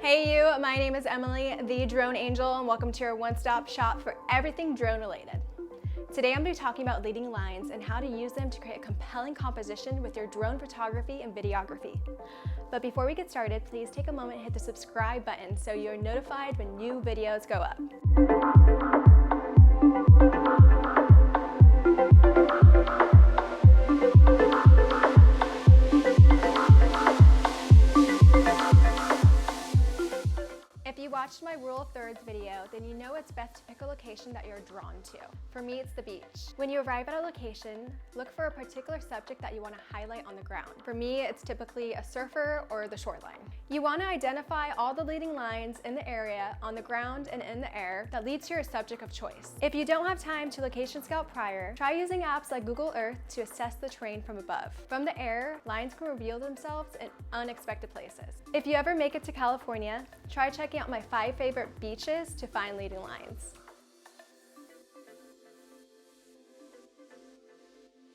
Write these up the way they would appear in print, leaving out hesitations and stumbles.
Hey you, my name is Emily, the Drone Angel, and welcome to your one-stop shop for everything drone related. Today I'm going to be talking about leading lines and how to use them to create a compelling composition with your drone photography and videography. But before we get started, please take a moment and hit the subscribe button so you're notified when new videos go up. If you watched my rule of thirds video, then you know it's best to pick a location that you're drawn to. For me, it's the beach. When you arrive at a location, look for a particular subject that you want to highlight on the ground. For me, it's typically a surfer or the shoreline. You want to identify all the leading lines in the area, on the ground and in the air, that leads to your subject of choice. If you don't have time to location scout prior, try using apps like Google Earth to assess the terrain from above. From the air, lines can reveal themselves in unexpected places. If you ever make it to California, try checking out my 5 favorite beaches to find leading lines.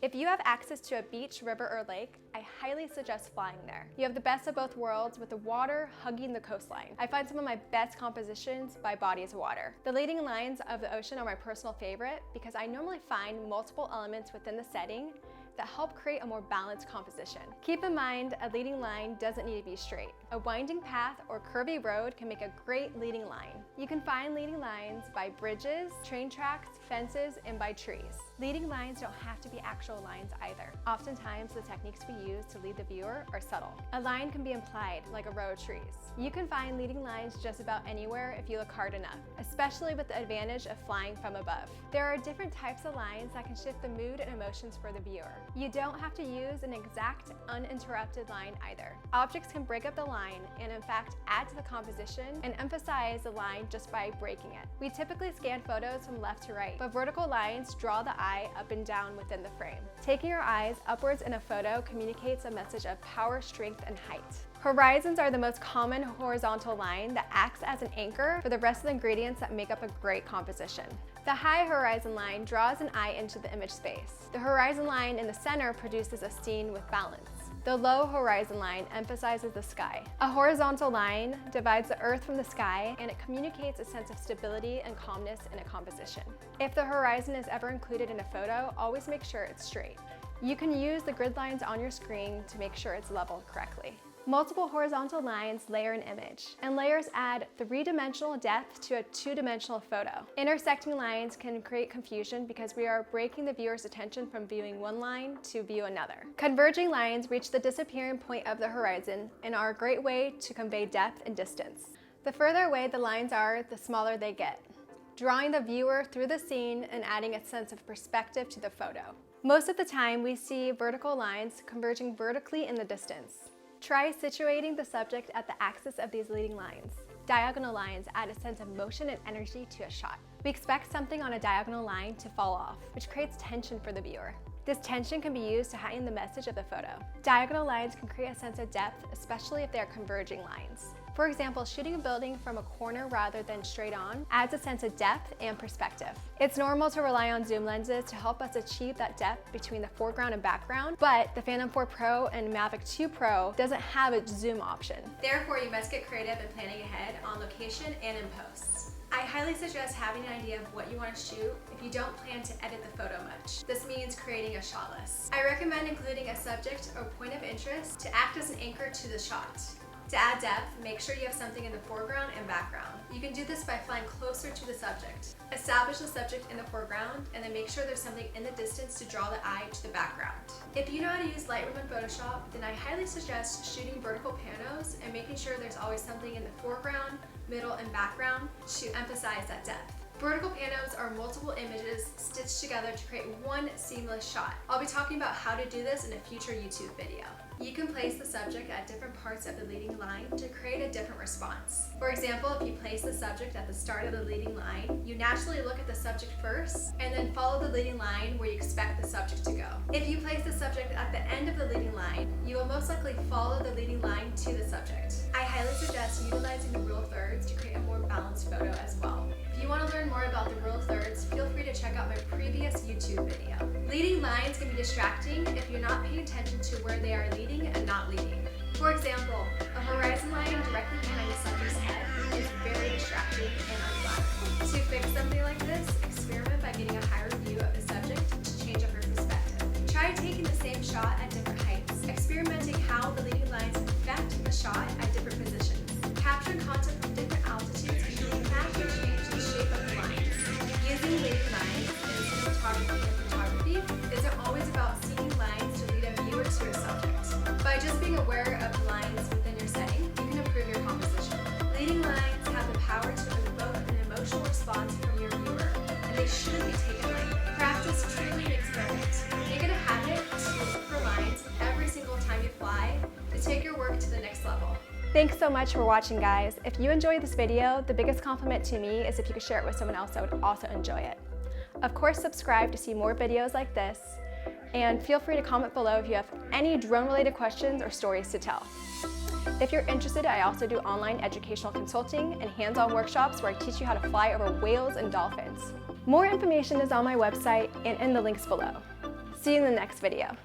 If you have access to a beach, river, or lake, I highly suggest flying there. You have the best of both worlds with the water hugging the coastline. I find some of my best compositions by bodies of water. The leading lines of the ocean are my personal favorite because I normally find multiple elements within the setting that help create a more balanced composition. Keep in mind, a leading line doesn't need to be straight. A winding path or curvy road can make a great leading line. You can find leading lines by bridges, train tracks, fences, and by trees. Leading lines don't have to be actual lines either. Oftentimes, the techniques we use to lead the viewer are subtle. A line can be implied, like a row of trees. You can find leading lines just about anywhere if you look hard enough, especially with the advantage of flying from above. There are different types of lines that can shift the mood and emotions for the viewer. You don't have to use an exact, uninterrupted line either. Objects can break up the line and in fact add to the composition and emphasize the line just by breaking it. We typically scan photos from left to right, but vertical lines draw the eye up and down within the frame. Taking your eyes upwards in a photo communicates a message of power, strength, and height. Horizons are the most common horizontal line that acts as an anchor for the rest of the ingredients that make up a great composition. The high horizon line draws an eye into the image space. The horizon line in the center produces a scene with balance. The low horizon line emphasizes the sky. A horizontal line divides the earth from the sky, and it communicates a sense of stability and calmness in a composition. If the horizon is ever included in a photo, always make sure it's straight. You can use the grid lines on your screen to make sure it's leveled correctly. Multiple horizontal lines layer an image, and layers add 3-dimensional depth to a 2-dimensional photo. Intersecting lines can create confusion because we are breaking the viewer's attention from viewing one line to view another. Converging lines reach the disappearing point of the horizon and are a great way to convey depth and distance. The further away the lines are, the smaller they get, drawing the viewer through the scene and adding a sense of perspective to the photo. Most of the time, we see vertical lines converging vertically in the distance. Try situating the subject at the axis of these leading lines. Diagonal lines add a sense of motion and energy to a shot. We expect something on a diagonal line to fall off, which creates tension for the viewer. This tension can be used to heighten the message of the photo. Diagonal lines can create a sense of depth, especially if they are converging lines. For example, shooting a building from a corner rather than straight on adds a sense of depth and perspective. It's normal to rely on zoom lenses to help us achieve that depth between the foreground and background, but the Phantom 4 Pro and Mavic 2 Pro doesn't have a zoom option. Therefore, you must get creative in planning ahead on location and in post. I highly suggest having an idea of what you want to shoot if you don't plan to edit the photo much. This means creating a shot list. I recommend including a subject or point of interest to act as an anchor to the shot. To add depth, make sure you have something in the foreground and background. You can do this by flying closer to the subject. Establish the subject in the foreground and then make sure there's something in the distance to draw the eye to the background. If you know how to use Lightroom and Photoshop, then I highly suggest shooting vertical panos and making sure there's always something in the foreground, middle, and background to emphasize that depth. Vertical panos are multiple images stitched together to create one seamless shot. I'll be talking about how to do this in a future YouTube video. You can place the subject at different parts of the leading line to create a different response. For example, if you place the subject at the start of the leading line, you naturally look at the subject first and then follow the leading line where you expect the subject to go. If you place the subject at the end of the leading line, you will most likely follow the leading line to the subject. I highly suggest utilizing the rule of thirds to create a more balanced photo as well. If you want to learn more about the rule of thirds, feel free to check out my previous YouTube video. Leading lines can be distracting if you're not paying attention to where they are leading and not leading. For example, a horizon line directly behind the subject's is truly an experiment. Make it a habit to look for lines every single time you fly to take your work to the next level. Thanks so much for watching, guys. If you enjoyed this video, the biggest compliment to me is if you could share it with someone else that would also enjoy it. Of course, subscribe to see more videos like this, and feel free to comment below if you have any drone-related questions or stories to tell. If you're interested, I also do online educational consulting and hands-on workshops where I teach you how to fly over whales and dolphins. More information is on my website and in the links below. See you in the next video.